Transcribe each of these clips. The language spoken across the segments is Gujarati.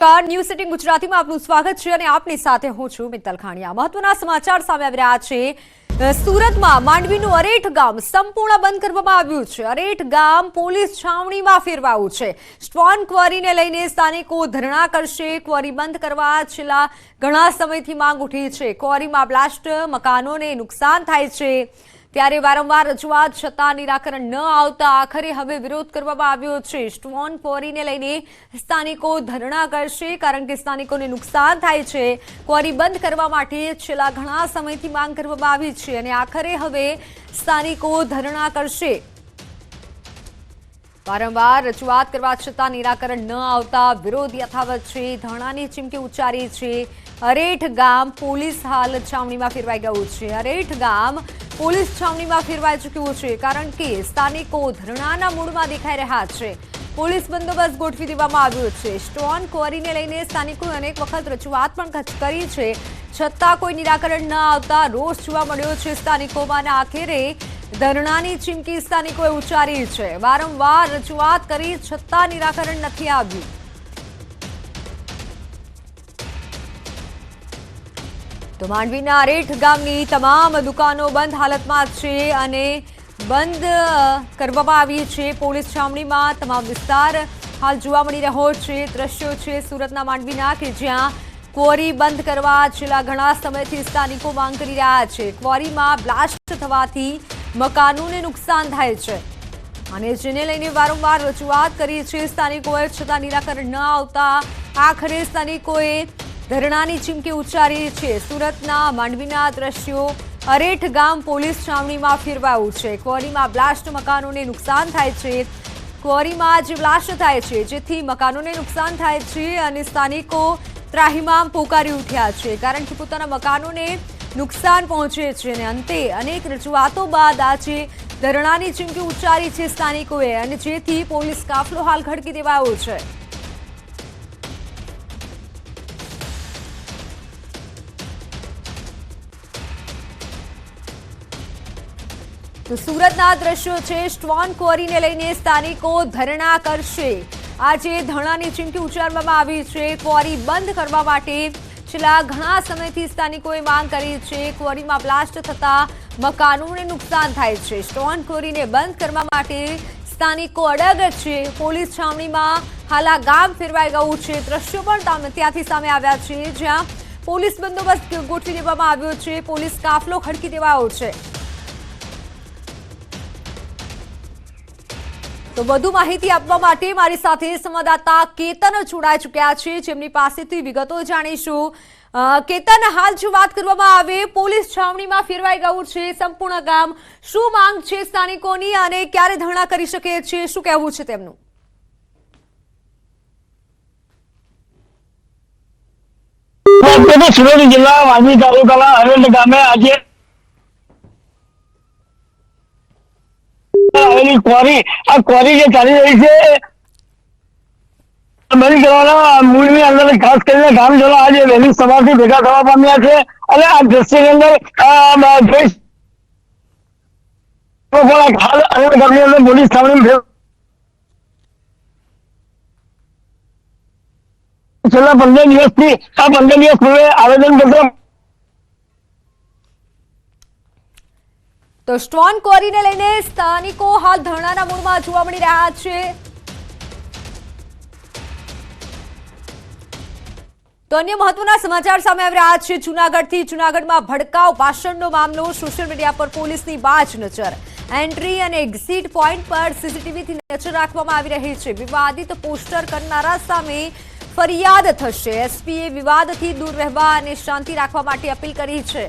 ન્યૂઝ સિટીંગ ગુજરાતીમાં આપનું સ્વાગત છે અને આપની સાથે હું છું મિત્તલ ખાણીયા। મહત્વના સમાચાર સામે આવી રહ્યા છે। સુરતમાં માંડવીનું અરેઠ ગામ સંપૂર્ણ બંધ કરવામાં આવ્યું છે। અરેઠ ગામ પોલીસ છાવણીમાં ફેરવાયું છે। સ્ટોન ક્વોરીને લઈને સ્થાનિકો ધરણા કરશે। ક્વોરી બંધ કરવા છેલ્લા ઘણા સમયથી માંગ ઉઠી છે। ક્વોરીમાં બ્લાસ્ટ, મકાનોને નુકસાન થાય છે, ત્યારે વારંવાર રજૂઆત છતાં નિરાકરણ ન આવતા આખરે હવે વિરોધ કરવામાં આવ્યો છે। સ્ટોન ક્વોરીને લઈને સ્થાનિકો ધરણા કરશે કારણ કે સ્થાનિકોને નુકસાન થાય છે। ક્વોરી બંધ કરવા માટે છેલ્લા ઘણા સમયથી માંગ કરવામાં આવી છે અને આખરે હવે સ્થાનિકો ધરણા કરશે। વારંવાર રજૂઆત કરવા છતાં નિરાકરણ ન આવતા વિરોધ યથાવત છે। ધરણાની ચીમકી ઉચ્ચારી છે। અરેઠ ગામ પોલીસ હાલ છાવણીમાં ફેરવાઈ ગયું છે। અરેઠ ગામ પોલીસ છાવણીમાં ફેરવાઈ ચૂક્યું છે કારણ કે સ્થાનિકો ધરણાના મૂડમાં દેખાઈ રહ્યા છે। પોલીસ બંદોબસ્ત ગોઠવી દેવામાં આવ્યો છે। સ્ટોન ક્વોરીને લઈને સ્થાનિકોએ અનેક વખત રજૂઆત પણ કરી છે, છતાં કોઈ નિરાકરણ ન આવતા રોષ જોવા મળ્યો છે સ્થાનિકોમાં અને આખરે ધરણાની ચીમકી સ્થાનિકોએ ઉચ્ચારી છે। વારંવાર રજૂઆત કરી છતાં નિરાકરણ નથી આવ્યું। તો માંડવીના અરેઠ ગામની તમામ દુકાનો બંધ હાલતમાં છે અને બંધ કરવામાં આવી છે। પોલીસ છાવણીમાં તમામ વિસ્તાર હાલ જોવા મળી રહ્યો છે। દ્રશ્યો છે સુરતના માંડવીના કે જ્યાં ક્વોરી બંધ કરવા છેલ્લા ઘણા સમયથી સ્થાનિકો માંગ કરી રહ્યા છે। ક્વોરીમાં બ્લાસ્ટ થવાથી મકાનોને નુકસાન થાય છે અને જેને લઈને વારંવાર રજૂઆત કરી છે સ્થાનિકોએ, છતાં નિરાકરણ ન આવતા આખરે સ્થાનિકોએ ધરણાની ચીમકી ઉચ્ચારી છે। સુરતના માંડવીના દ્રશ્યો, અરેઠ ગામ પોલીસ છાવણીમાં ફેરવાયું છે। ક્વોરીમાં બ્લાસ્ટ, મકાનોને નુકસાન થાય છે। ક્વોરીમાં જે બ્લાસ્ટ થાય છે જેથી મકાનોને નુકસાન થાય છે અને સ્થાનિકો ત્રાહિમામ પોકારી ઉઠ્યા છે કારણ કે પોતાના મકાનોને નુકસાન પહોંચે છે અને અંતે અનેક રજૂઆતો બાદ આજે ધરણાની ચીમકી ઉચ્ચારી છે સ્થાનિકોએ અને જેથી પોલીસ કાફલો હાલ ખડકી દેવાયો છે। તો સુરતના દ્રશ્યો છે। સ્ટોન ક્વોરીને લઈને સ્થાનિકો ધરણા કરશે। આજે ધરણાની ચીમકી ઉચ્ચારવામાં આવી છે। ક્વોરી બંધ કરવા માટે છેલ્લા ઘણા સમયથી સ્થાનિકોએ માંગ કરી છે। ક્વોરીમાં બ્લાસ્ટ થતા મકાનોને નુકસાન થાય છે। સ્ટોન ક્વોરીને બંધ કરવા માટે સ્થાનિકો અડગ છે। પોલીસ છાવણીમાં હાલ આ ગામ ફેરવાઈ ગયું છે। દ્રશ્યો પણ ત્યાંથી સામે આવ્યા છે જ્યાં પોલીસ બંદોબસ્ત ગોઠવી દેવામાં આવ્યો છે। પોલીસ કાફલો ખડકી દેવાયો છે। તો વધુ માહિતી આપવા માટે મારી સાથે સંવાદદાતા કેતન જોડાઈ ચૂક્યા છે, જેમની પાસેથી વિગતો જાણીશું। કેતન, હાલ જો વાત કરવામાં આવે, પોલીસ છાવણીમાં ફેરવાઈ ગયું છે સંપૂર્ણ ગામ, શું માંગ છે સ્થાનિકોની અને ક્યારે ધરણા કરી શકે છે, શું કહેવું છે તેમનું? સુરત જિલ્લા માંડવી તાલુકાના અરેઠ ગામે આજે આવેલી ક્વોરી, આ ક્વોરી જે ચાલી રહી છે બંધ કરવાના મૂળની અંદર ખાસ કરીને ગામજનો આજે વહેલી સવારથી ભેગા થવા પામ્યા છે અને આ દ્રશ્યની અંદર હાલ અરેઠ ગામની અંદર પોલીસ છાવણી છેલ્લા 15 દિવસથી આ 15 દિવસ પૂર્વે આવેદનપત્ર તો સ્ટોન ક્વોરીને લઈને સ્થાનિકો હાલ ધરણાના મૂડમાં જોવા મળી રહ્યા છે। તો અન્ય મહત્વના સમાચાર સામે આવી રહ્યા છે જૂનાગઢથી। જૂનાગઢમાં ભડકાઉ ભાષણનો મામલો, સોશિયલ મીડિયા પર પોલીસની બાજ નજર। એન્ટ્રી અને એક્ઝિટ પોઈન્ટ પર સીસીટીવીથી નજર રાખવામાં આવી રહી છે। વિવાદિત પોસ્ટર કરનારા સામે ફરિયાદ થશે। એસપીએ વિવાદથી દૂર રહેવા અને શાંતિ રાખવા માટે અપીલ કરી છે।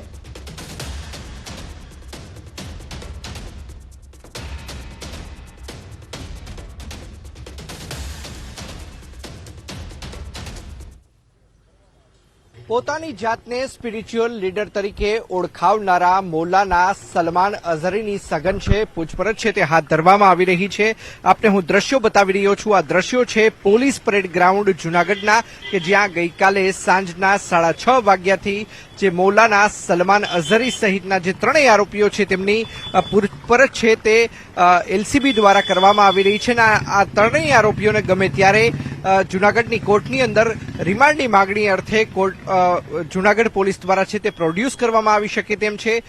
પોતાની જાતને સ્પિરિચ્યુઅલ લીડર તરીકે ઓળખાવનારા મૌલાના સલમાન અઝહરીની સઘન છે પૂછપરછ છે તે હાથ ધરવામાં આવી રહી છે। આપને હું દ્રશ્યો બતાવી રહ્યો છું। આ દ્રશ્યો છે પોલીસ પરેડ ગ્રાઉન્ડ જૂનાગઢના કે જ્યાં ગઈકાલે સાંજના 6:30 વાગ્યાથી જે મૌલાના સલમાન અઝહરી સહિતના જે ત્રણેય આરોપીઓ છે તેમની પૂછપરછ છે તે એલસીબી દ્વારા કરવામાં આવી રહી છે અને આ ત્રણેય આરોપીઓને ગમે ત્યારે જૂનાગઢની કોર્ટની અંદર રિમાન્ડની માગણી અર્થે જૂનાગઢ પોલીસ દ્વારા છે તે પ્રોડ્યુસ કરવામાં આવી શકે તેમ છે.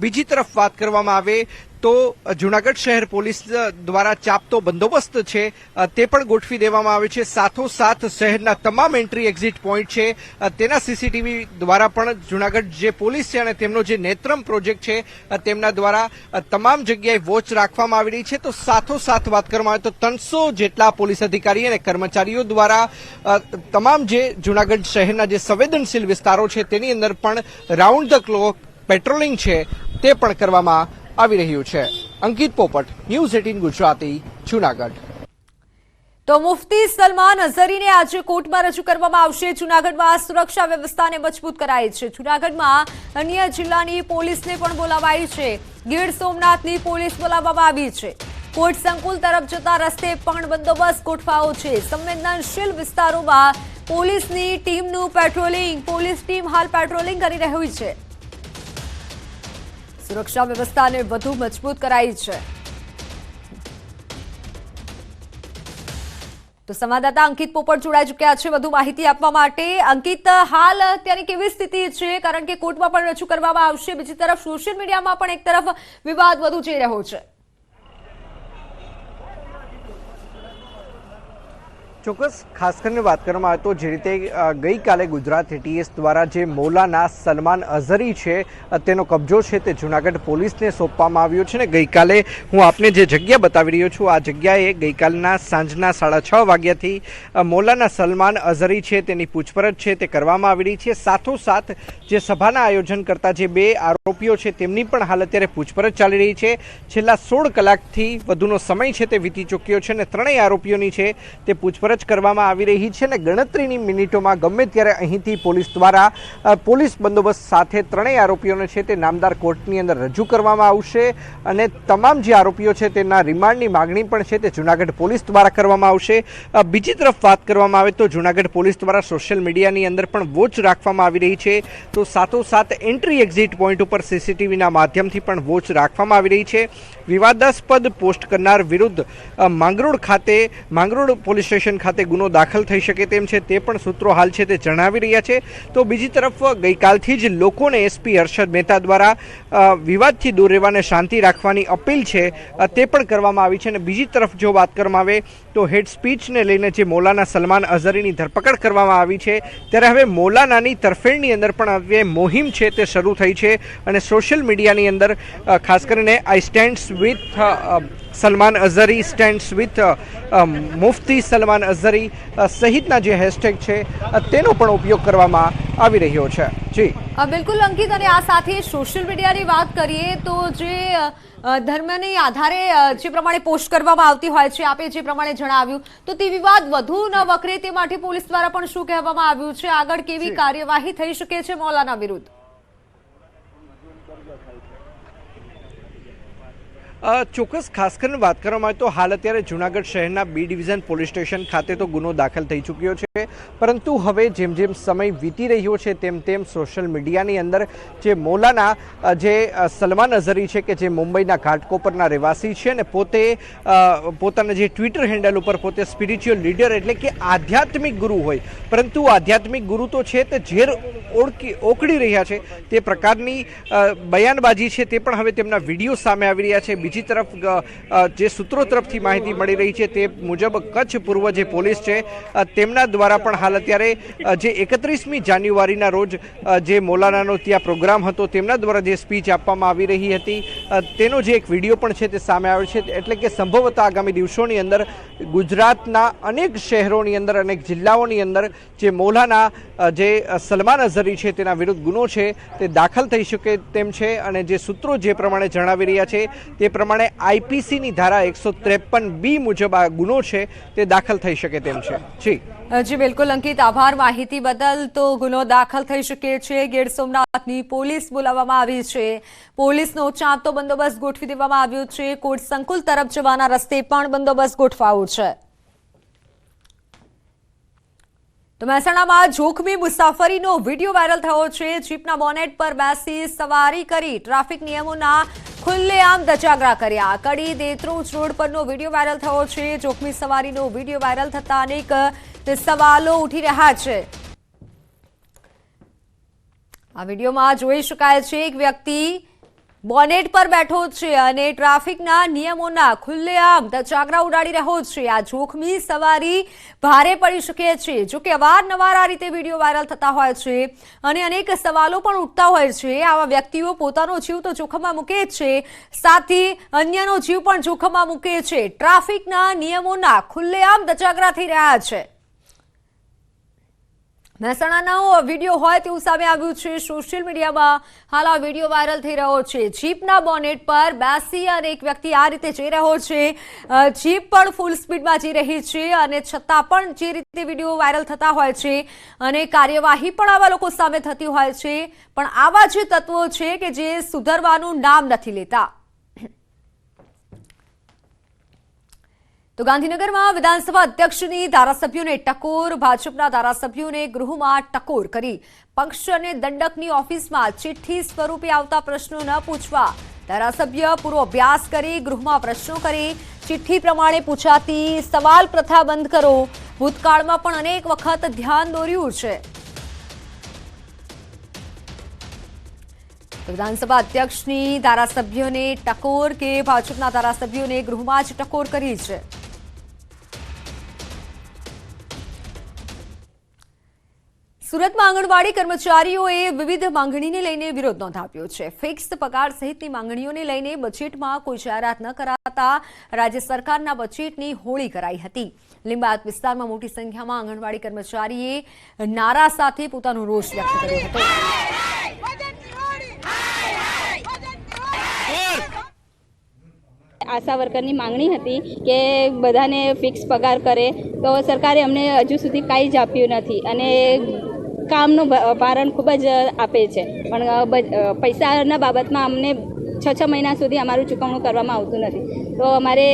બીજી તરફ વાત કરવામાં આવે તો જૂનાગઢ શહેર પોલીસ દ્વારા ચાપતો બંદોબસ્ત છે તે પણ ગોઠવી દેવામાં આવે છે. સાથોસાથ શહેરના તમામ એન્ટ્રી એક્ઝિટ પોઈન્ટ છે તેના સીસીટીવી દ્વારા પણ જૂનાગઢ જે પોલીસ છે અને તેમનો જે નેત્રમ પ્રોજેક્ટ છે તેમના દ્વારા તમામ જગ્યાએ વોચ રાખવામાં આવી રહી છે. તો સાથોસાથ વાત કરવામાં આવે તો 300 જેટલા પોલીસ અધિકારી અને કર્મચારીઓ દ્વારા તમામ જે જૂનાગઢ શહેરના જે સંવેદનશીલ વિસ્તારો છે તેની અંદર પણ રાઉન્ડ ધ ક્લોક પેટ્રોલિંગ છે તે પણ કરવામાં આવી રહ્યું છે. અંકિત પોપટ, ન્યૂઝ 18 ગુજરાતી, જૂનાગઢ. તો મુફ્તી સલમાન અઝહરીને આજે કોર્ટમાં રજૂ કરવામાં આવશે. જૂનાગઢમાં સુરક્ષા વ્યવસ્થાને મજબૂત કરાઈ છે. જૂનાગઢમાં અન્ય જિલ્લાની પોલીસને પણ બોલાવાઈ છે. ગીર સોમનાથની પોલીસ બોલાવવામાં આવી છે. કોર્ટ સંકુલ તરફ જતા રસ્તે પણ બંદોબસ્ત ગોઠવાયો છે. સંવેદનશીલ વિસ્તારોમાં પોલીસની ટીમનું પેટ્રોલિંગ, પોલીસ ટીમ હાલ પેટ્રોલિંગ કરી રહી છે. સુરક્ષા વ્યવસ્થાને વધુ મજબૂત કરાઈ છે. તો સંવાદદાતા અંકિત પોપટ જોડાઈ ચૂક્યા છે વધુ માહિતી આપવા માટે. અંકિત, હાલ અત્યારે કેવી સ્થિતિ છે? કારણ કે કોર્ટમાં પણ રજૂ કરવામાં આવશે. બીજી તરફ સોશિયલ મીડિયામાં પણ એક તરફ વિવાદ વધુ જઈ રહ્યો છે. ચોક્કસ ખાસ કરીને વાત કરવામાં આવે તો જે રીતે ગઈકાલે ગુજરાત એટીએસ દ્વારા જે મૌલાના સલમાન અઝહરી છે તેનો કબજો છે તે જૂનાગઢ પોલીસને સોંપવામાં આવ્યો છે. ને ગઈકાલે હું આપને જે જગ્યા બતાવી રહ્યો છું આ જગ્યાએ ગઈકાલના સાંજના 6:30 વાગ્યાથી મૌલાના સલમાન અઝહરી છે તેની પૂછપરછ છે તે કરવામાં આવી રહી છે. સાથોસાથ જે સભાના આયોજન કરતા જે 2 આરોપીઓ છે તેમની પણ હાલ અત્યારે પૂછપરછ ચાલી રહી છે. છેલ્લા 16 કલાકથી વધુનો સમય છે તે વીતી ચૂક્યો છે અને ત્રણેય આરોપીઓની છે તે પૂછપરછ કરવામાં આવી રહી છે. અને ગણતરીની મિનિટોમાં ગમે ત્યારે અહીંથી પોલીસ દ્વારા પોલીસ બંદોબસ્ત સાથે ત્રણેય આરોપીઓને છે તે નામદાર કોર્ટની અંદર રજૂ કરવામાં આવશે અને તમામ જે આરોપીઓ છે તેના રિમાન્ડની માગણી પણ છે તે જૂનાગઢ પોલીસ દ્વારા કરવામાં આવશે. બીજી તરફ વાત કરવામાં આવે તો જૂનાગઢ પોલીસ દ્વારા સોશિયલ મીડિયાની અંદર પણ વોચ રાખવામાં આવી રહી છે. તો સાથોસાથ એન્ટ્રી એક્ઝિટ પોઈન્ટ ઉપર સીસીટીવીના માધ્યમથી પણ વોચ રાખવામાં આવી રહી છે. વિવાદાસ્પદ પોસ્ટ કરનાર વિરુદ્ધ માંગરોળ પોલીસ સ્ટેશન ખાતે ગુનો દાખલ થઈ શકે તેમ છે તે પણ સૂત્રો હાલ છે તે જણાવી રહ્યા છે. તો બીજી તરફ ગઈકાલથી જ લોકોને એસપી હર્ષદ મહેતા દ્વારા વિવાદથી દૂર રહેવાને શાંતિ રાખવાની અપીલ છે તે પણ કરવામાં આવી છે. અને બીજી તરફ જો વાત કરવામાં આવે તો હેડ સ્પીચને લઈને જે મૌલાના સલમાન અઝહરીની ધરપકડ કરવામાં આવી છે ત્યારે હવે મૌલાનાની તરફેણની અંદર પણ હવે મુહિમ છે તે શરૂ થઈ છે. અને સોશિયલ મીડિયાની અંદર ખાસ કરીને I stands with Salman Azhari, stands with Mufti Salman Azhari સહિતના જે હેશટેગ છે તેનો પણ ઉપયોગ કરવામાં આવી રહ્યો છે. જી બિલકુલ અંકિત, અને આ સાથે સોશિયલ મીડિયાની વાત કરીએ તો જે ધર્મને આધારે જે પ્રમાણે પોસ્ટ કરવામાં આવતી હોય છે, આપે જે પ્રમાણે જણાવ્યું, તો તે વિવાદ વધુ ન વકરે તે માટે પોલીસ દ્વારા પણ શું કહેવામાં આવ્યું છે? આગળ કેવી કાર્યવાહી થઈ શકે છે મૌલાના વિરુદ્ધ? ચોક્કસ ખાસ કરીને વાત કરવામાં આવે તો હાલ અત્યારે જૂનાગઢ શહેરના બી ડિવિઝન પોલીસ સ્ટેશન ખાતે તો ગુનો દાખલ થઈ ચૂક્યો છે. પરંતુ હવે જેમ જેમ સમય વીતી રહ્યો છે તેમ તેમ સોશિયલ મીડિયાની અંદર જે મૌલાના જે સલમાન અઝહરી છે કે જે મુંબઈના ઘાટકોપરના રહેવાસી છે અને પોતે પોતાના જે ટ્વિટર હેન્ડલ ઉપર પોતે સ્પિરિચ્યુઅલ લીડર એટલે કે આધ્યાત્મિક ગુરુ હોય, પરંતુ આધ્યાત્મિક ગુરુ તો છે તે ઝેર ઓકળી રહ્યા છે તે પ્રકારની બયાનબાજી છે તે પણ હવે તેમના વિડીયો સામે આવી રહ્યા છે. બીજી તરફ જે સૂત્રો તરફથી માહિતી મળી રહી છે તે મુજબ કચ્છ પૂર્વ જે પોલીસ છે તેમના દ્વારા પણ હાલ અત્યારે જે 31મી જાન્યુઆરીના રોજ જે મૌલાનાનો ત્યાં પ્રોગ્રામ હતો તેમના દ્વારા જે સ્પીચ આપવામાં આવી રહી હતી તેનો જે એક વિડીયો પણ છે તે સામે આવ્યો છે. એટલે કે સંભવતઃ આગામી દિવસોની અંદર ગુજરાતના અનેક શહેરોની અંદર, અનેક જિલ્લાઓની અંદર જે મૌલાના જે સલમાન અઝહરી છે તેના વિરુદ્ધ ગુનો છે તે દાખલ થઈ શકે તેમ છે. અને જે સૂત્રો જે પ્રમાણે જણાવી રહ્યા છે તે પ્રમાણે આઈપીસીની ધારા 153B મુજબ આ ગુનો છે તે દાખલ થઈ શકે તેમ છે. જી બિલકુલ અંકિત, આભાર માહિતી બદલ. તો ગુનો દાખલ થઈ શકે છે. ગીર સોમનાથની પોલીસ બોલાવવામાં આવી છે. પોલીસનો ચાંપતો બંદોબસ્ત ગોઠવી દેવામાં આવ્યો છે. કોર્ટ સંકુલ તરફ જવાના રસ્તે પણ બંદોબસ્ત ગોઠવાયો છે. તો મહેસાણામાં જોખમી મુસાફરીનો વિડીયો વાયરલ થયો છે. જીપના બોનેટ પર બેસી સવારી કરી ટ્રાફિક નિયમોના ખુલ્લેઆમ ધજાગરા કર્યા. કડી દેત્રોજ રોડ પરનો વિડીયો વાયરલ થયો છે. જોખમી સવારીનો વિડીયો વાયરલ થતા અનેક તે સવાલો ઉઠી રહ્યા છે। આ વિડીયોમાં જોઈ શકાય છે એક વ્યક્તિ બોનેટ પર બેઠો છે અને ટ્રાફિકના નિયમોના ખુલ્લેઆમ ધજાગરા ઉડાડી રહ્યો છે। આ જોખમી સવારી ભારે પડી શકે છે। જો કે અવારનવાર આ રીતે વિડીયો વાયરલ થતા હોય છે અને અનેક સવાલો પણ ઉઠતા હોય છે। આવા વ્યક્તિઓ પોતાનો જીવ તો જોખમમાં મૂકે છે, સાથે અન્યનો જીવ પણ જોખમમાં મૂકે છે। ટ્રાફિકના નિયમોના ખુલ્લેઆમ ધજાગરા થઈ રહ્યા છે। મહેસાણાનો વિડીયો હોય તેવું સામે આવ્યું છે। સોશિયલ મીડિયામાં હાલ આ વિડીયો વાયરલ થઈ રહ્યો છે। જીપના બોનેટ પર બેસી અને એક વ્યક્તિ આ રીતે જઈ રહ્યો છે। જીપ પણ ફૂલ સ્પીડમાં જઈ રહી છે અને છતાં પણ જે રીતે વિડીયો વાયરલ થતા હોય છે અને કાર્યવાહી પણ આવા લોકો સામે થતી હોય છે, પણ આવા જે તત્વો છે કે જે સુધરવાનું નામ નથી લેતા। તો ગાંધીનગરમાં વિધાનસભા અધ્યક્ષની ધારાસભ્યોને ટકોર, ભાજપના ધારાસભ્યોને ગૃહમાં ટકોર કરી પક્ષ અને દંડકની ઓફિસમાં ચિઠ્ઠી સ્વરૂપે આવતા પ્રશ્નો ન પૂછવા ધારાસભ્ય પૂરો અભ્યાસ કરી ગૃહમાં પ્રશ્નો કરી ચિઠ્ઠી પ્રમાણે પૂછાતી સવાલ પ્રથા બંધ કરો। ભૂતકાળમાં પણ અનેક વખત ધ્યાન દોર્યું છે। વિધાનસભા અધ્યક્ષની ધારાસભ્યોને ટકોર કે ભાજપના ધારાસભ્યોને ગૃહમાં જ ટકોર કરી છે। સુરતમાં આંગણવાડી કર્મચારીઓએ વિવિધ માંગણીને લઈને વિરોધ નોંધાવ્યો છે। ફિક્સ પગાર સહિતની માંગણીઓને લઈને બજેટમાં કોઈ જાહેરાત ન કરાતા રાજ્ય સરકારના બજેટની હોળી કરાઈ હતી। લીંબાયત વિસ્તારમાં મોટી સંખ્યામાં આંગણવાડી કર્મચારીએ નારા સાથે પોતાનો રોષ વ્યક્ત કર્યો હતો। આશા વર્કરની માંગણી હતી કે બધાને ફિક્સ પગાર કરે, તો સરકારે અમને હજુ સુધી કાંઈ જ આપ્યું નથી અને કામનું ભારણ ખૂબ જ આપે છે, પણ પૈસાના બાબતમાં અમને 6 મહિના સુધી અમારું ચૂકવણું કરવામાં આવતું નથી। તો અમારે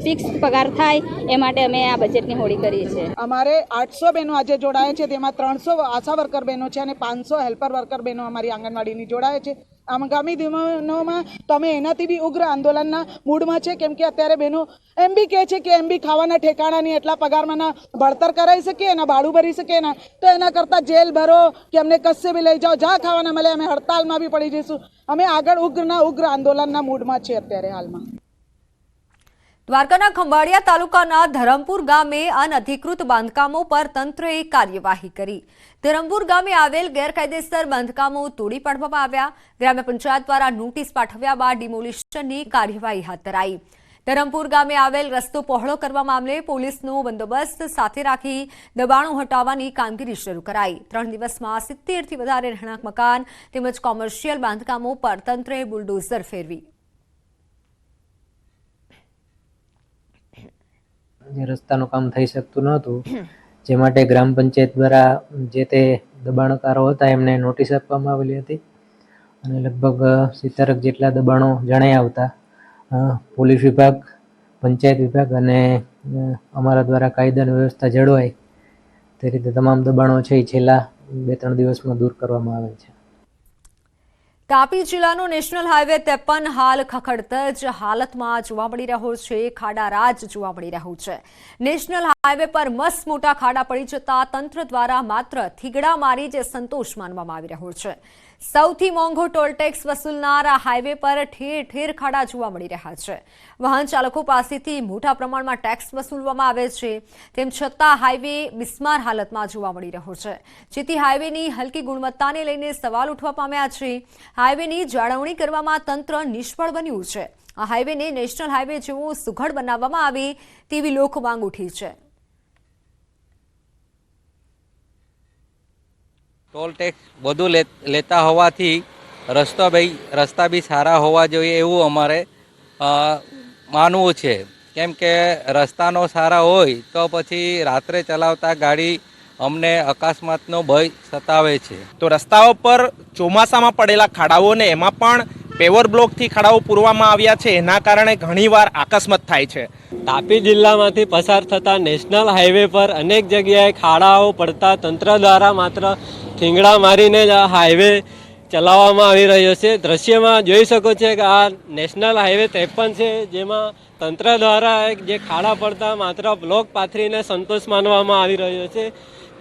ફિક્સ પગાર થાય એ માટે અમે આ બજેટની હોળી કરીએ છીએ। અમારે 800 બહેનો આજે જોડાય છે, તેમાં 300 આશા વર્કર બહેનો છે અને 500 હેલ્પર વર્કર બહેનો અમારી આંગણવાડીની જોડાય છે। આગામી દિનોમાં તો અમે એનાથી બી ઉગ્ર આંદોલનના મૂડમાં છે, કેમ કે અત્યારે બહેનો એમ બી કહે છે કે એમ બી ખાવાના ઠેકાણાની એટલા પગારમાં ના ભણતર કરાવી શકીએ, એના ભાડું ભરી શકીએ ના, તો એના કરતાં જેલ ભરો કે અમને કશે બી લઈ જાઓ, જ્યાં ખાવાના મળે અમે હડતાલમાં બી પડી જઈશું। અમે આગળ ઉગ્ર આંદોલનના મૂડમાં છીએ અત્યારે હાલમાં। દ્વારકાના ખંભાળિયા તાલુકાના ધરમપુર ગામે અનધિકૃત બાંધકામો પર તંત્રએ કાર્યવાહી કરી। ધરમપુર ગામે આવેલ ગેરકાયદેસર બાંધકામો તોડી પાડવામાં આવ્યા। ગ્રામ્ય પંચાયત દ્વારા નોટિસ પાઠવ્યા બાદ ડિમોલિશનની કાર્યવાહી હાથ ધરાઈ। ધરમપુર ગામે આવેલ રસ્તો પહોળો કરવા મામલે પોલીસનો બંદોબસ્ત સાથે રાખી દબાણો હટાવવાની કામગીરી શરૂ કરાઈ। 3 દિવસમાં 70થી વધારે રહેણાંક મકાન તેમજ કોમર્શિયલ બાંધકામો પર તંત્રએ બુલડોઝર ફેરવી। રસ્તાનું કામ થઈ શકતું નહોતું, જે માટે ગ્રામ પંચાયત દ્વારા જે તે દબાણકારો હતા એમને નોટિસ આપવામાં આવેલી હતી અને લગભગ 70 જેટલા દબાણો જણાઈ આવતા પોલીસ વિભાગ, પંચાયત વિભાગ અને અમારા દ્વારા કાયદાની વ્યવસ્થા જળવાય તે રીતે તમામ દબાણો છે એ છેલ્લા 2-3 દિવસમાં દૂર કરવામાં આવે છે। તાપી જિલ્લાનો નેશનલ હાઈવે 53 હાલ ખખડધજ હાલતમાં જોવા મળી રહ્યો છે। ખાડા રાજ જોવા મળી રહ્યું છે। નેશનલ હાઈવે પર મસ્ત મોટા ખાડા પડી જતા તંત્ર દ્વારા માત્ર થીગડા મારી જ સંતોષ માનવામાં આવી રહ્યો છે। સૌથી મોંઘો ટોલ ટેક્સ વસૂલનાર આ હાઈવે પર ઠેર ઠેર ખાડા જોવા મળી રહ્યા છે। વાહન ચાલકો પાસેથી મોટા પ્રમાણમાં ટેક્સ વસૂલવામાં આવે છે, તેમ છતાં હાઈવે બિસ્માર હાલતમાં જોવા મળી રહ્યો છે, જેથી હાઈવેની હલકી ગુણવત્તાને લઈને સવાલ ઉઠવા પામ્યા છે। હાઈવેની જાળવણી કરવામાં તંત્ર નિષ્ફળ બન્યું છે। આ હાઈવેને નેશનલ હાઈવે જેવો સુઘડ બનાવવામાં આવે તેવી લોક માંગ ઉઠી છે। ટોલ ટેક્સ વધુ લેતા હોવાથી રસ્તા બી સારા હોવા જોઈએ એવું અમારે માનવું છે, કેમ કે રસ્તાનો સારા હોય તો પછી રાત્રે ચલાવતા ગાડી અમને અકસ્માતનો ભય સતાવે છે। તો રસ્તાઓ પર ચોમાસામાં પડેલા ખાડાઓ ને એમાં પણ પેવર બ્લોકથી ખાડાઓ પૂરવામાં આવ્યા છે, એના કારણે ઘણીવાર અકસ્માત થાય છે। તાપી જિલ્લામાંથી પસાર થતા નેશનલ હાઈવે પર અનેક જગ્યાએ ખાડાઓ પડતા તંત્ર દ્વારા માત્ર ઠીંગડા મારીને જ આ હાઈવે ચલાવવામાં આવી રહ્યો છે। દ્રશ્યમાં જોઈ શકો છો કે આ નેશનલ હાઈવે 53 છે, જેમાં તંત્ર દ્વારા જે ખાડા પડતા માત્ર બ્લોક પાથરીને સંતોષ માનવામાં આવી રહ્યો છે.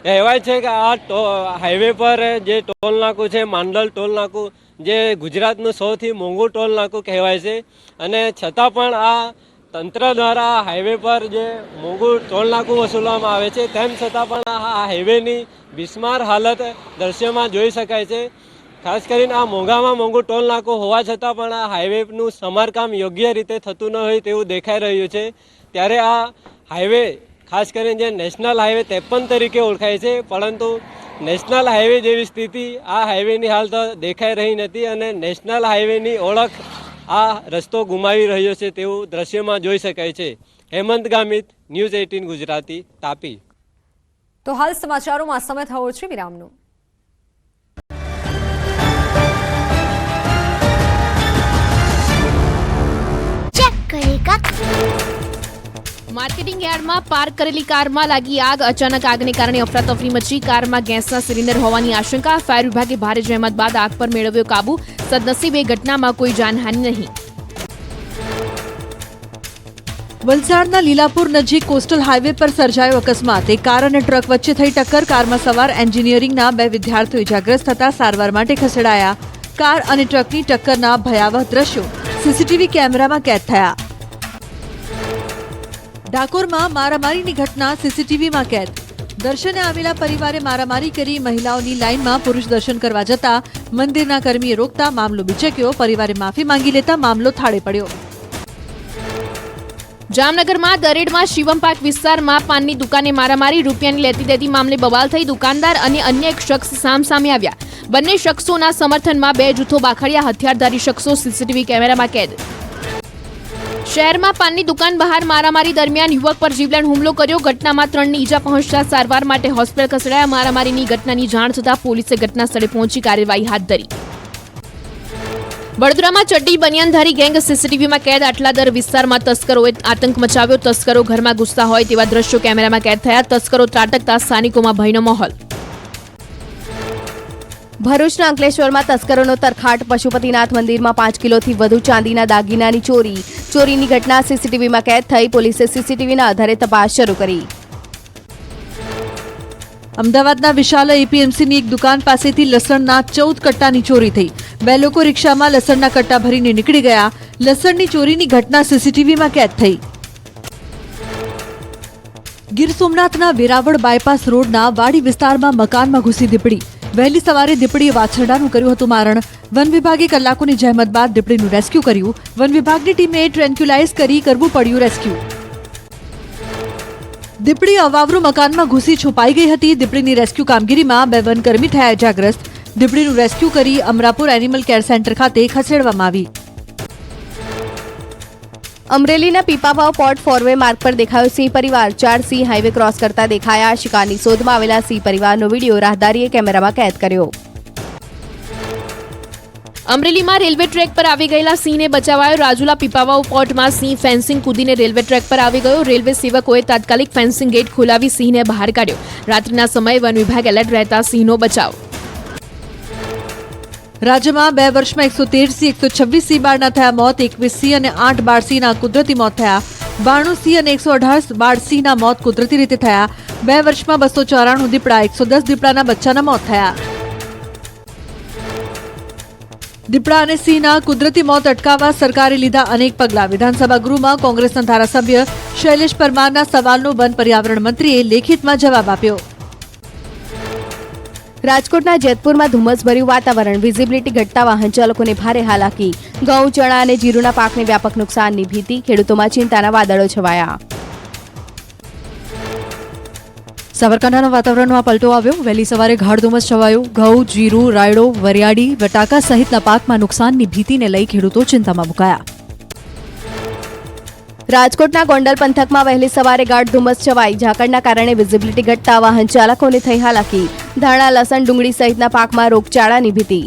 કહેવાય છે કે આ હાઈવે પર જે ટોલ નાકું છે, માંડલ ટોલ નાકું, જે ગુજરાતનું સૌથી મોંઘું ટોલ નાકું કહેવાય છે, અને છતાં પણ આ તંત્ર દ્વારા હાઈવે પર જે મોંઘું ટોલ નાકું વસૂલવામાં આવે છે, તેમ છતાં પણ આ હાઈવેની બિસ્માર હાલત દ્રશ્યમાં જોઈ શકાય છે. ખાસ કરીને આ મોંઘામાં મોંઘું ટોલ નાકું હોવા છતાં પણ આ હાઈવેનું સમારકામ યોગ્ય રીતે થતું ન હોય તેવું દેખાઈ રહ્યું છે. ત્યારે આ હાઈવે ખાસ કરીને જે નેશનલ હાઈવે 53 તરીકે ઓળખાય છે, પરંતુ નેશનલ હાઈવે જેવી સ્થિતિ આ હાઈવેની હાલ તો દેખાઈ રહી નથી, અને નેશનલ હાઈવેની ઓળખ આ રસ્તો ગુમાવી રહ્યો છે તેવું દ્રશ્યમાં જોઈ શકાય છે. હેમંત ગામિત, ન્યૂઝ 18 ગુજરાતી, તાપી. તો હાલ સમાચારોમાં સમય થયો છે વિરામનો. માર્કેટિંગ યાર્ડમાં પાર્ક કરેલી કારમાં લાગી આગ. અચાનક આગને કારણે અફરાતફરી મચી. કારમાં ગેસના સિલિન્ડર હોવાની આશંકા. ફાયર વિભાગે ભારે જહેમત બાદ આગ પર મેળવ્યો કાબુ. સદનસીબે ઘટનામાં કોઈ જાનહાનિ નહીં. વલસાડના લીલાપુર નજીક કોસ્ટલ હાઈવે પર સર્જાયો અકસ્માત. એક કાર અને ટ્રક વચ્ચે થઈ ટક્કર. કારમાં સવાર એન્જિનિયરિંગના 2 વિદ્યાર્થીઓ ઇજાગ્રસ્ત થતા સારવાર માટે ખસેડાયા. કાર અને ટ્રકની ટક્કરના ભયાવહ દ્રશ્યો સીસીટીવી કેમેરામાં કેદ થયા. ડાકોરમાં મારામારીની ઘટના સીસીટીવીમાં કેદ. દર્શને આવેલા પરિવારે મારામારી કરી. મહિલાઓની લાઇનમાં પુરુષ દર્શન કરવા જતા મંદિરના કર્મીએ રોકતા મામલો બિચક્યો. પરિવારે માફી માંગી લેતા મામલો થાળે પડ્યો. જામનગરમાં દરેડમાં શિવમ પાક વિસ્તારમાં પાનની દુકાને મારામારી. રૂપિયાની લેતી દેતી મામલે બવાલ થઈ. દુકાનદાર અને અન્ય એક શખ્સ સામે આવ્યા. બંને શખ્સોના સમર્થનમાં 2 જૂથો બાખડ્યા. હથિયારધારી શખ્સો સીસીટીવી કેમેરામાં કેદ. શહેરમાં પાનની દુકાન બહાર મારામારી દરમિયાન યુવક પર જીવલેણ હુમલો કર્યો. ઘટનામાં 3ને ઈજા પહોંચતા સારવાર માટે હોસ્પિટલ ખસેડાયા. મારામારીની ઘટનાની જાણ થતાં પોલીસે ઘટના સ્થળે પહોંચી કાર્યવાહી હાથ ધરી. વડોદરામાં ચડ્ડી બનિયાનધારી ગેંગ સીસીટીવીમાં કેદ. આટલાદર વિસ્તારમાં તસ્કરોએ આતંક મચાવ્યો. તસ્કરો ઘરમાં ઘૂસતા હોય તેવા દ્રશ્યો કેમેરામાં કેદ થયા. તસ્કરો ત્રાટકતા સ્થાનિકોમાં ભયનો માહોલ. ભરૂચના અંકલેશ્વરમાં તસ્કરોનો તરખાટ. પશુપતિનાથ મંદિરમાં 5 કિલોથી વધુ ચાંદીના દાગીનાની ચોરી. ચોરીની ઘટના સીસીટીવીમાં કેદ થઈ. પોલીસે સીસીટીવીના આધારે તપાસ શરૂ કરી. અમદાવાદના વિશાલ એપીએમસીની એક દુકાન પાસેથી લસણના 14 કટ્ટાની ચોરી થઈ. 2 લોકો રિક્ષામાં લસણના કટ્ટા ભરીને નીકળી ગયા. લસણની ચોરીની ઘટના સીસીટીવીમાં કેદ થઈ. ગીર સોમનાથના વેરાવળ બાયપાસ રોડના વાડી વિસ્તારમાં મકાનમાં ઘૂસી દીપડી. વહેલી સવારે દીપડીએ વાછરડાનું કર્યું હતું મારણ. વન વિભાગે કલાકોની જહેમત બાદ દીપડીનું રેસ્ક્યુ કર્યું. વન વિભાગની ટીમે ટ્રેન્ક્યુલાઇઝ કરી કરવું પડ્યું રેસ્ક્યુ. દીપડી અવાવરૂ મકાનમાં ઘૂસી છુપાઈ ગઈ હતી. દીપડીની રેસ્ક્યુ કામગીરીમાં 2 વનકર્મી થયા ઇજાગ્રસ્ત. દીપડીનું રેસ્ક્યુ કરી અમરાપુર એનિમલ કેર સેન્ટર ખાતે ખસેડવામાં આવી. અમરેલીના પીપાવાવ પોર્ટ ફોરવે માર્ગ પર દેખાયો સિંહ પરિવાર. 4 સિંહ હાઈવે ક્રોસ કરતા દેખાયા. શિકારની શોધમાં આવેલા સિંહ પરિવારનો વિડીયો રાહદારીએ કેમેરામાં કેદ કર્યો. અમરેલીમાં રેલવે ટ્રેક પર આવી ગયેલા સિંહને બચાવાયો. રાજુલા પીપાવાવ પોર્ટમાં સિંહ ફેન્સિંગ કૂદીને રેલવે ટ્રેક પર આવી ગયો. રેલવે સેવકોએ તાત્કાલિક ફેન્સિંગ ગેટ ખોલાવી સિંહને બહાર કાઢ્યો. રાત્રિના સમયે વન વિભાગ એલર્ટ રહેતા સિંહનો બચાવ. રાજ્યમાં 2 વર્ષમાં 113 સિંહ 126 સિંહ બાળના થયા મોત. 21 સિંહ અને 8 બાળ સિંહના કુદરતી મોત થયા. 92 સિંહ અને 118 બાળ સિંહના મોત કુદરતી રીતે થયા. 2 વર્ષમાં 294 દીપડા, 110 દીપડાના બચ્ચાના મોત થયા. દીપડા અને સિંહના કુદરતી મોત અટકાવવા સરકારે લીધા અનેક પગલાં. વિધાનસભા ગૃહમાં કોંગ્રેસના ધારાસભ્ય શૈલેષ પરમારના સવાલનો વન પર્યાવરણ મંત્રીએ લેખિતમાં જવાબ આપ્યો. રાજકોટના જેતપુરમાં ધુમ્મસભર્યું વાતાવરણ. વિઝિબિલિટી ઘટતા વાહન ચાલકોને ભારે હાલાકી. ઘઉં, ચણા અને જીરુના પાકને વ્યાપક નુકસાનની ભીતિ. ખેડૂતોમાં ચિંતાના વાદળો છવાયા. સાબરકાંઠાના વાતાવરણમાં પલટો આવ્યો. વહેલી સવારે ગાઢ ધુમ્મસ છવાયું. ઘઉં, જીરું, રાયડો, વરિયાળી, બટાકા સહિતના પાકમાં નુકસાનની ભીતિને લઈ ખેડૂતો ચિંતામાં મુકાયા. રાજકોટના ગોંડલ પંથકમાં વહેલી સવારે ગાઢ ધુમ્મસ છવાઈ. ઝાકળના કારણે વિઝિબિલિટી ઘટતા વાહન ચાલકોને થઈ હાલાકી. ધાણા, લસણ, ડુંગળી સહિતના પાકમાં રોગચાળાની ભીતિ.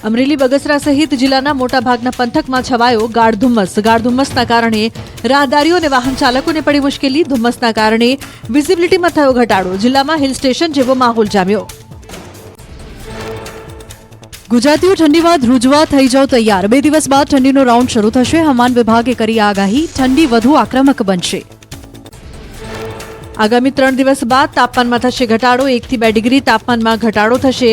અમરેલી, બગસરા સહિત જિલ્લાના મોટાભાગના પંથકમાં છવાયો ગાઢ ધુમ્મસ. ગાઢ ધુમ્મસના કારણે રાહદારીઓ અને વાહન ચાલકોને પડી મુશ્કેલી. ધુમ્મસના કારણે વિઝિબિલિટીમાં થયો ઘટાડો. જિલ્લામાં હિલ સ્ટેશન જેવો માહોલ જામ્યો. ગુજરાતીઓ ઠંડીમાં ધ્રુજવા થઈ જાવ તૈયાર 2 દિવસ બાદ ઠંડીનો રાઉન્ડ શરૂ થશે. હવામાન વિભાગે કરી આગાહી, ઠંડી વધુ આક્રમક બનશે. આગામી 3 દિવસ બાદ તાપમાનમાં થશે ઘટાડો. 1 થી 2 ડિગ્રી તાપમાનમાં ઘટાડો થશે.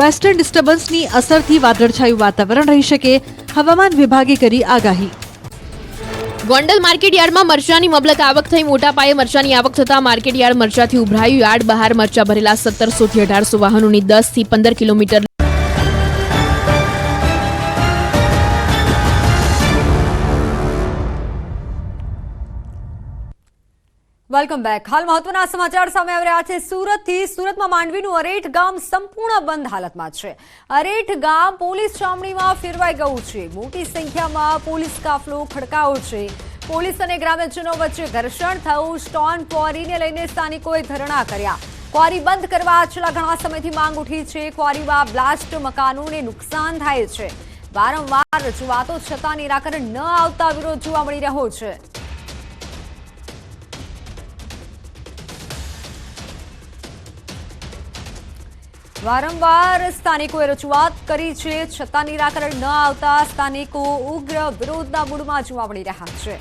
વેસ્ટર્ન ડિસ્ટર્બન્સની અસરથી વાદળછાયું વાતાવરણ રહી શકે. હવામાન વિભાગે કરી આગાહી. ગોંડલ માર્કેટયાર્ડમાં મરચાની મબલક આવક થઈ. મોટા પાયે મરચાની આવક થતાં માર્કેટયાર્ડ મરચાથી ઉભરાયું. યાર્ડ બહાર મરચા ભરેલા 1700 થી 1800 વાહનોની 10 થી 15 કિલોમીટર વેલકમ બેક. હાલ મહત્વના સમાચાર સામે આવી રહ્યા છે સુરતથી. સુરતમાં માંડવીનું અરેઠ ગામ સંપૂર્ણ બંધ હાલતમાં છે. અરેઠ ગામ પોલીસ છાવણીમાં ફેરવાઈ ગયું છે. મોટી સંખ્યામાં પોલીસ કાફલો ખડકાયો છે. પોલીસ અને ગ્રામ્યજનો વચ્ચે ઘર્ષણ થયું. સ્ટોન ક્વોરીને લઈને સ્થાનિકોએ ધરણા કર્યા. ક્વોરી બંધ કરવા છેલ્લા ઘણા સમયથી માંગ ઉઠી છે. ક્વોરીમાં બ્લાસ્ટ, મકાનોને નુકસાન થાય છે. વારંવાર રજૂઆતો છતાં નિરાકરણ ન આવતા વિરોધ જોવા મળી રહ્યો છે. વારંવાર સ્થાનિકોએ રજૂઆત કરી છે, છતાં નિરાકરણ ન આવતા સ્થાનિકો ઉગ્ર વિરોધના મૂડમાં જોવા મળી રહ્યા છે.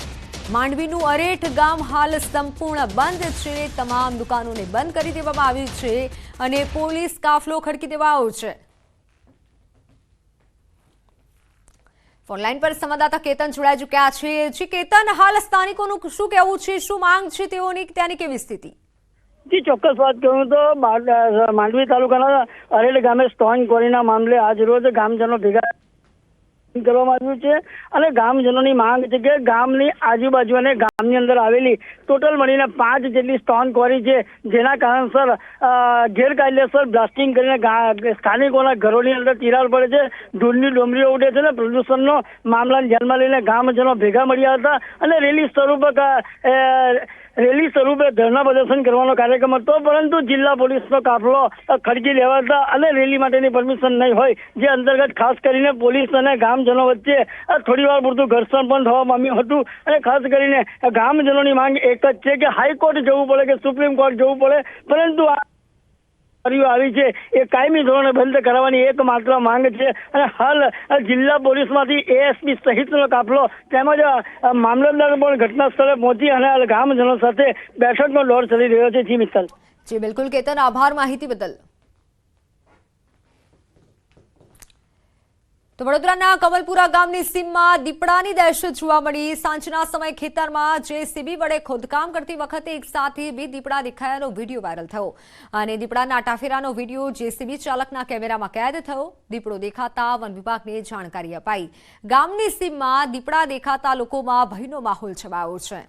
માંડવીનું અરેઠ ગામ હાલ સંપૂર્ણ બંધ છે. તમામ દુકાનોને બંધ કરી દેવામાં આવી છે અને પોલીસ કાફલો ખડકી દેવાયો છે. ફોનલાઈન પર સંવાદદાતા કેતન જોડાઈ ચૂક્યા છે. જી કેતન, હાલ સ્થાનિકોનું શું કહેવું છે, શું માંગ છે તેઓની, ત્યાંની કેવી સ્થિતિ? જી ચોક્કસ વાત કરું તો માંડવી તાલુકાના અરેઠ ગામે સ્ટોન ક્વોરીના મામલે આજ રોજ ગામજનો ભેગા કરવામાં આવ્યું છે અને ગામજનોની માંગ છે કે ગામની આજુબાજુ અને ગામની અંદર આવેલી ટોટલ મળીને 5 જેટલી સ્ટોન ક્વોરી છે, જેના કારણસર ગેરકાયદેસર બ્લાસ્ટિંગ કરીને સ્થાનિકોના ઘરોની અંદર તિરાડ પડે છે, ધૂળની ડોમરીઓ ઉડે છે અને પ્રદૂષણનો મામલાને ધ્યાનમાં લઈને ગામજનો ભેગા મળ્યા હતા અને રેલી સ્વરૂપે ધરણા પ્રદર્શન કરવાનો કાર્યક્રમ હતો. પરંતુ જિલ્લા પોલીસનો કાફલો ખડકી લેવાતા અને રેલી માટેની પરમિશન નહીં હોય, જે અંતર્ગત ખાસ કરીને પોલીસ અને ગામજનો વચ્ચે થોડીવાર પૂરતું ઘર્ષણ પણ થવા પામ્યું હતું. અને ખાસ કરીને ગામજનોની માંગ એક જ છે કે હાઈકોર્ટ જવું પડે કે સુપ્રીમ કોર્ટ જવું પડે, પરંતુ આવી છે એ કાયમી ધોરણે બંધ કરાવવાની એકમાત્ર માંગ છે. અને હાલ જિલ્લા પોલીસમાંથી એએસપી સહિતનો કાફલો તેમજ મામલતદાર પણ ઘટના સ્થળે પહોંચી અને ગામજનો સાથે બેઠકનો દોર ચાલી રહ્યો છે. જી મિત્તલ. જી બિલકુલ કેતન, આભાર માહિતી બદલ. તો વડોદરાના કમલપુરા ગામની સીમમાં દીપડાની દહેશત જોવા મળી. સાંજના સમયે ખેતરમાં જેસીબી વડે ખોદકામ કરતી વખતે એક સાથે 2 દીપડા દેખાયાનો વિડીયો વાયરલ થયો અને દીપડાના આટાફેરાનો વિડીયો જેસીબી ચાલકના કેમેરામાં કેદ થયો. દીપડો દેખાતા વન વિભાગને જાણકારી અપાઈ. ગામની સીમમાં દીપડા દેખાતા લોકોમાં ભયનો માહોલ છવાયો છે.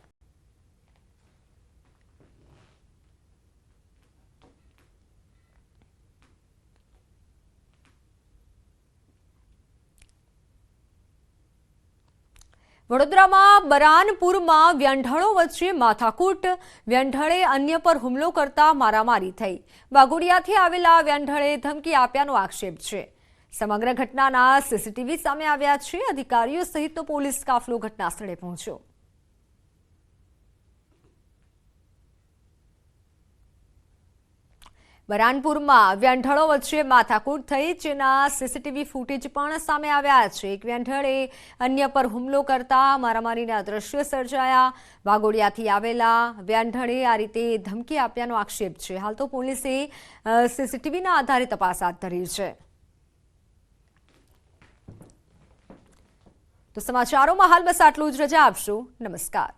વડોદરામાં બરાનપુરમાં વ્યંઢળો વચ્ચે માથાકૂટ. વ્યંઢળે અન્ય પર હુમલો કરતા મારામારી થઈ. વાઘોડિયાથી આવેલા વ્યંઢળે ધમકી આપ્યાનો આક્ષેપ છે. સમગ્ર ઘટનાના સીસીટીવી સામે આવ્યા છે. અધિકારીઓ સહિતનો પોલીસ કાફલો ઘટના સ્થળે પહોંચ્યો. બરાનપુરમાં વ્યંઢળો વચ્ચે માથાકૂટ થઈ, જેના સીસીટીવી ફૂટેજ પણ સામે આવ્યા છે. એક વ્યંઢળે અન્ય પર હુમલો કરતા મારામારીના દ્રશ્યો સર્જાયા. વાઘોડિયાથી આવેલા વ્યંઢળે આ રીતે ધમકી આપ્યાનો આક્ષેપ છે. હાલ તો પોલીસે સીસીટીવીના આધારે તપાસ હાથ ધરી છે. તો સમાચારોમાં હાલ બસ આટલું જ. રજા આપશો. નમસ્કાર.